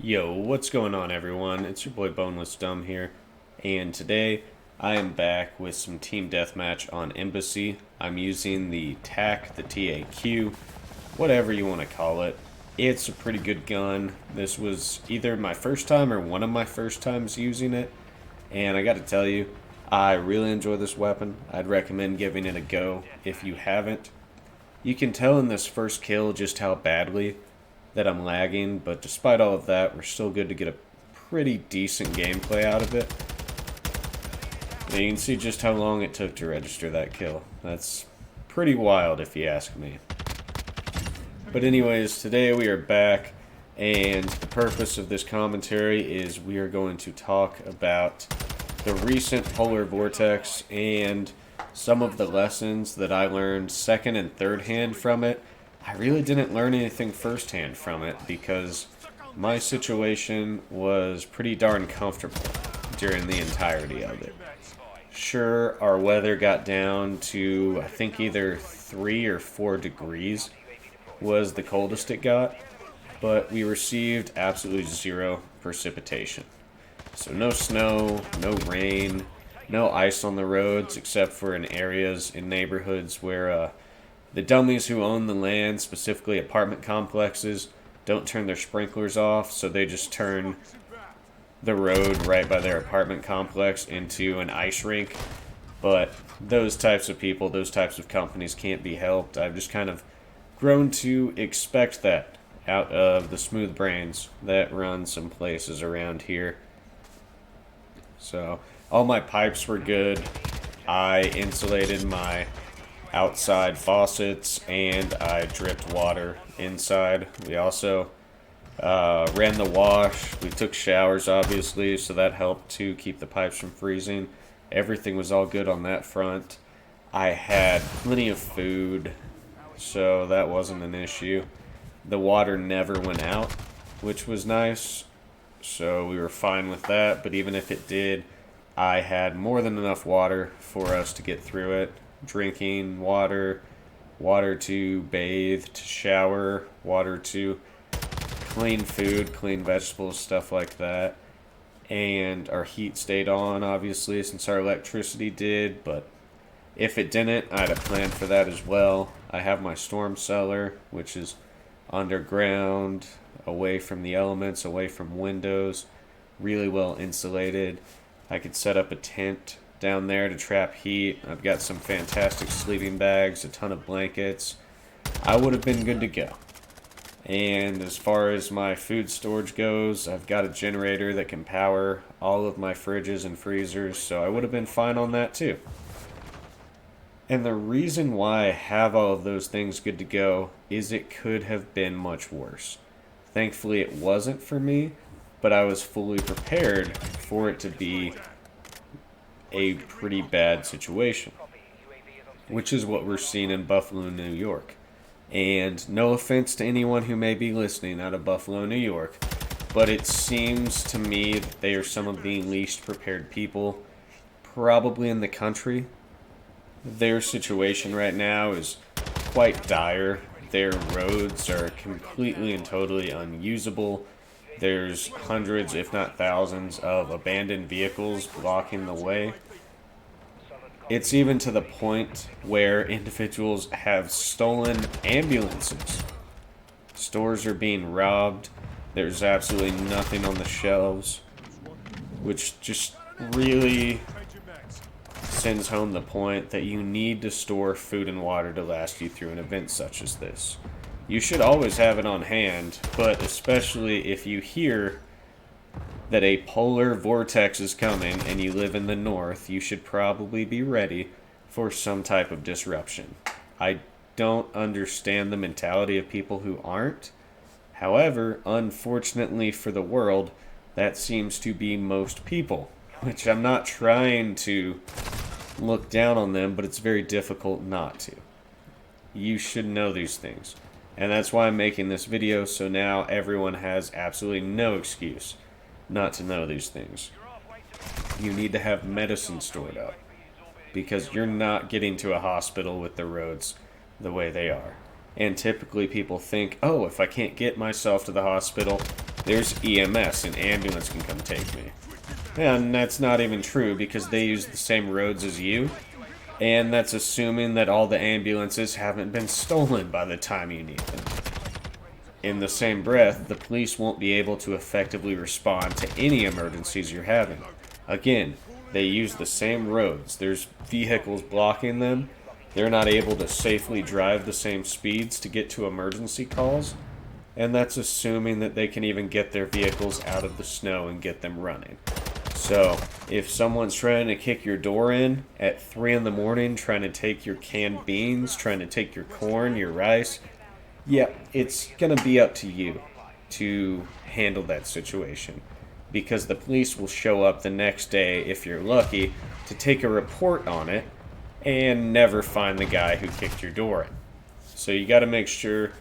Yo, what's going on, everyone? It's your boy Boneless Dumb here, and today I am back with some team deathmatch on Embassy. I'm using the TAC, the TAQ, whatever you want to call it. It's a pretty good gun. This was either my first time or one of my first times using it, and I got to tell you, I really enjoy this weapon. I'd recommend giving it a go if you haven't. You can tell in this first kill just how badly that I'm lagging, but despite all of that, we're still good to get a pretty decent gameplay out of it. And you can see just how long it took to register that kill. That's pretty wild if you ask me. But anyways, today we are back, and the purpose of this commentary is we are going to talk about the recent polar vortex and some of the lessons that I learned second and third hand from it. I really didn't learn anything firsthand from it because my situation was pretty darn comfortable during the entirety of it. Sure, our weather got down to, I think, either 3 or 4 degrees was the coldest it got, but we received absolutely zero precipitation. So no snow, no rain, no ice on the roads except for in areas in neighborhoods where the dummies who own the land, specifically apartment complexes, don't turn their sprinklers off, so they just turn the road right by their apartment complex into an ice rink. But those types of people, those types of companies can't be helped. I've just kind of grown to expect that out of the smooth brains that run some places around here. So all my pipes were good. I insulated my outside faucets and I dripped water inside. We also ran the wash. We took showers, obviously, so that helped to keep the pipes from freezing. Everything was all good on that front. I had plenty of food, so that wasn't an issue. The water never went out, which was nice, so we were fine with that. But even if it did, I had more than enough water for us to get through it. Drinking water, water to bathe, to shower, water to clean food, clean vegetables, stuff like that. And our heat stayed on, obviously, since our electricity did, but if it didn't, I had a plan for that as well. I have my storm cellar, which is underground, away from the elements, away from windows, really well insulated. I could set up a tent down there to trap heat. I've got some fantastic sleeping bags, a ton of blankets. I would have been good to go. And as far as my food storage goes, I've got a generator that can power all of my fridges and freezers, so I would have been fine on that too. And the reason why I have all of those things good to go is it could have been much worse. Thankfully it wasn't for me, but I was fully prepared for it to be a pretty bad situation, which is what we're seeing in Buffalo, New York. And no offense to anyone who may be listening out of Buffalo, New York, but it seems to me that they are some of the least prepared people probably in the country. Their situation right now is quite dire. Their roads are completely and totally unusable. There's hundreds, if not thousands, of abandoned vehicles blocking the way. It's even to the point where individuals have stolen ambulances. Stores are being robbed. There's absolutely nothing on the shelves, which just really sends home the point that you need to store food and water to last you through an event such as this. You should always have it on hand, but especially if you hear that a polar vortex is coming and you live in the north, you should probably be ready for some type of disruption. I don't understand the mentality of people who aren't. However, unfortunately for the world, that seems to be most people, which I'm not trying to look down on them, but it's very difficult not to. You should know these things. And that's why I'm making this video, so now everyone has absolutely no excuse not to know these things. You need to have medicine stored up, because you're not getting to a hospital with the roads the way they are. And typically people think, oh, if I can't get myself to the hospital, there's EMS, an ambulance can come take me. And that's not even true because they use the same roads as you. And that's assuming that all the ambulances haven't been stolen by the time you need them. In the same breath, the police won't be able to effectively respond to any emergencies you're having. Again, they use the same roads. There's vehicles blocking them. They're not able to safely drive the same speeds to get to emergency calls. And that's assuming that they can even get their vehicles out of the snow and get them running. So, if someone's trying to kick your door in at 3 in the morning, trying to take your canned beans, trying to take your corn, your rice, yeah, it's going to be up to you to handle that situation. Because the police will show up the next day, if you're lucky, to take a report on it and never find the guy who kicked your door in. So you got to make sure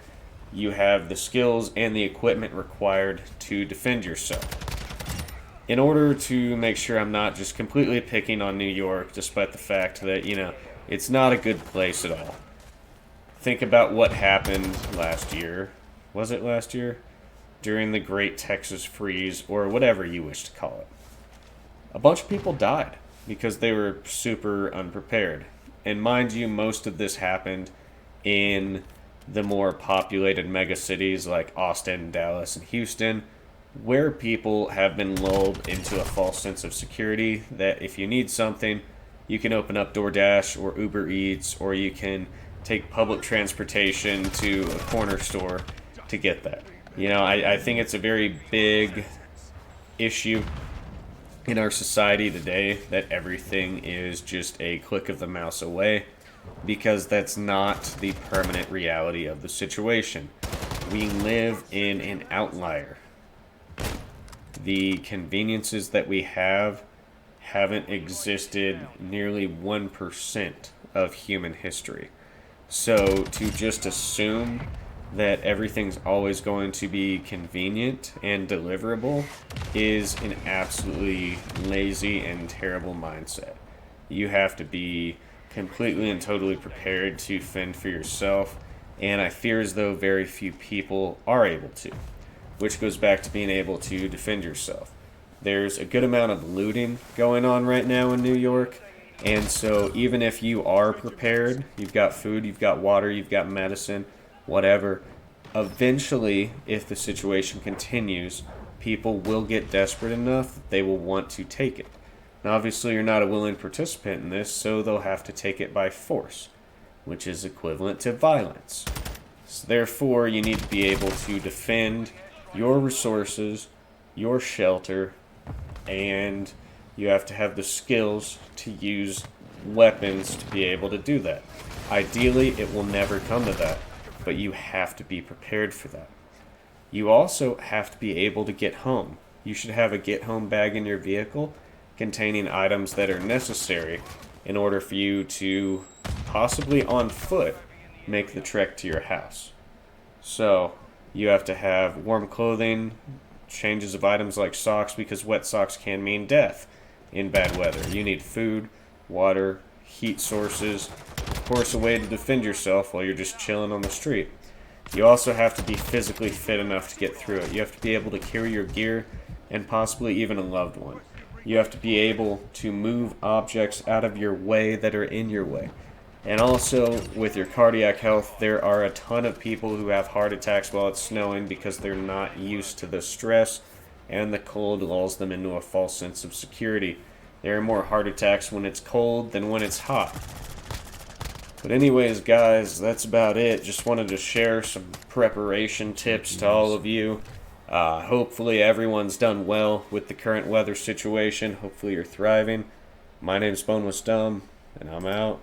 you have the skills and the equipment required to defend yourself. In order to make sure I'm not just completely picking on New York, despite the fact that, it's not a good place at all. Think about what happened last year. Was it last year? During the Great Texas Freeze, or whatever you wish to call it. A bunch of people died because they were super unprepared. And mind you, most of this happened in the more populated megacities like Austin, Dallas, and Houston, where people have been lulled into a false sense of security that if you need something, you can open up DoorDash or Uber Eats, or you can take public transportation to a corner store to get that. I think it's a very big issue in our society today that everything is just a click of the mouse away, because that's not the permanent reality of the situation. We live in an outlier. The conveniences that we haven't existed nearly 1% of human history. So to just assume that everything's always going to be convenient and deliverable is an absolutely lazy and terrible mindset. You have to be completely and totally prepared to fend for yourself, and I fear as though very few people are able to, which goes back to being able to defend yourself. There's a good amount of looting going on right now in New York, and so even if you are prepared, you've got food, you've got water, you've got medicine, whatever, eventually, if the situation continues, people will get desperate enough that they will want to take it. Now, obviously, you're not a willing participant in this, so they'll have to take it by force, which is equivalent to violence. So therefore, you need to be able to defend your resources, your shelter, and you have to have the skills to use weapons to be able to do that. Ideally, it will never come to that, but you have to be prepared for that. You also have to be able to get home. You should have a get home bag in your vehicle containing items that are necessary in order for you to, possibly on foot, make the trek to your house. So, you have to have warm clothing, changes of items like socks, because wet socks can mean death in bad weather. You need food, water, heat sources, of course a way to defend yourself while you're just chilling on the street. You also have to be physically fit enough to get through it. You have to be able to carry your gear and possibly even a loved one. You have to be able to move objects out of your way that are in your way. And also, with your cardiac health, there are a ton of people who have heart attacks while it's snowing because they're not used to the stress, and the cold lulls them into a false sense of security. There are more heart attacks when it's cold than when it's hot. But anyways, guys, that's about it. Just wanted to share some preparation tips to all of you. Hopefully everyone's done well with the current weather situation. Hopefully you're thriving. My name's Boneless Dumb, and I'm out.